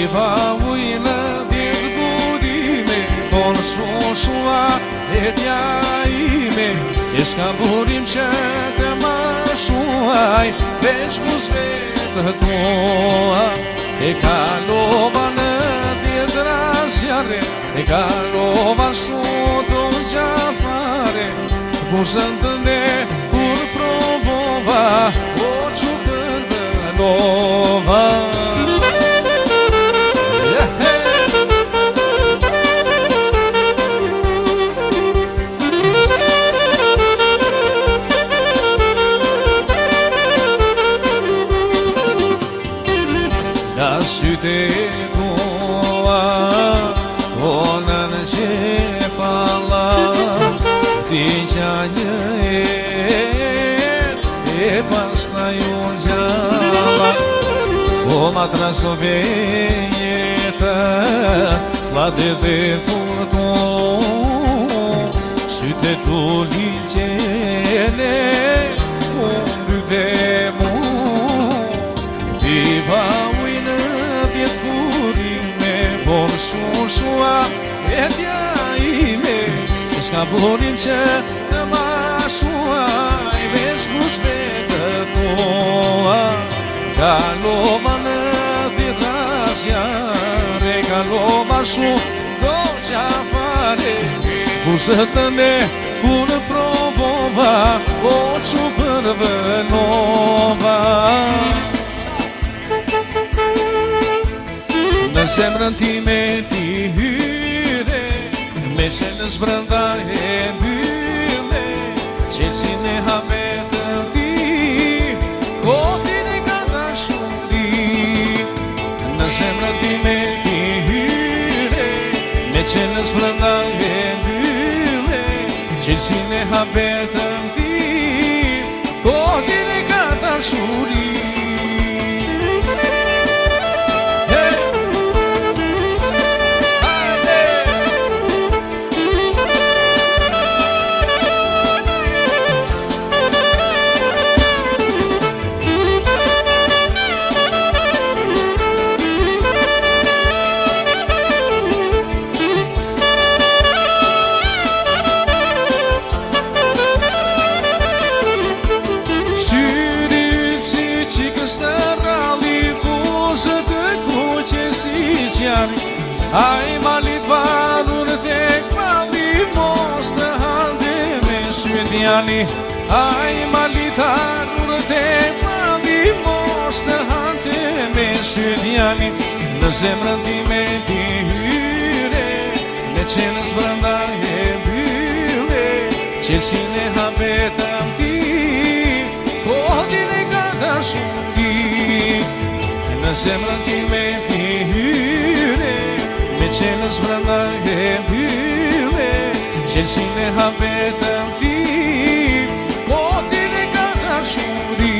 Diva ujnë ditë budime, por shua e tja ime, e s'ka burim që të ma shuaj, veç mus vetë toa. E kalova në djetra zjarre, e kalova soto gjafare, kusën të ne kur provova, o që përvënova. Syte tua, onën që falla, ti qa një e pas na ju gjalla. O ma trasove jetë, flate dhe furton, syte tu liqene, unë dyte mu. Diva ujnë vjetë burime, por shua e tja ime, s'ka burim që të ma shuaj, veç mus vetë toa. Kalova në djetra zjarre, kalova shu do gjafare, kusët të ne kur provova, o që përvënova. Në zemrën time ti hyre, me qenës brënda e mbylle, qelsin e habetën ti, kotin e ka dashuri. Në zemrën time ti hyre, me qenës brënda e mbylle, qelsin e habetën ti, kotin e ka dashuri. Ai malit varur tek mali, mos të hande me sytjani. Ai malit varur tek mali, mos të hande me sytjani. Në zemrën time ti hyre, me qenës brënda e mbylle, qelsin e habetën ti, kotin e ka dashuri. Në zemrën time ti hyre, me qenës brënda e mbylle, qelsin e habetën ti, kotin e ka dashuri.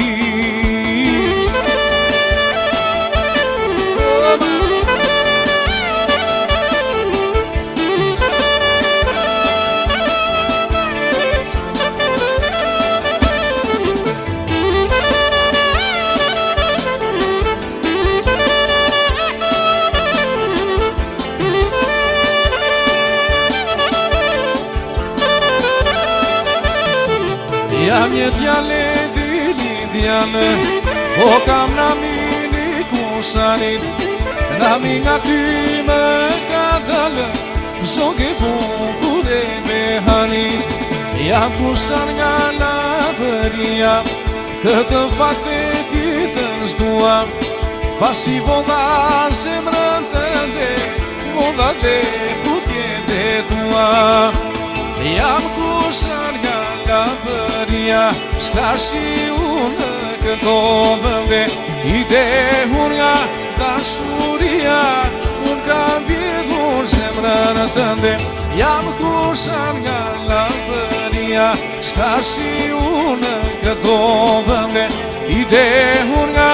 Jam një djale, dy djale, o kam namini kusarit, nami nga ty më ka dalë, zoge bukur e behanit. Jam kusar nga labëria, këtë fat vetitën s'dua, pasi voda zemrën tënde, voda dhe putjet e tua. Jam kusar nga labëria, s'ka si unë këto vënde, i dehur nga dashuria, unë kam vjedhur zemrën tënde. Jam kusar nga labëria, s'ka si unë këto vënde, i dehur nga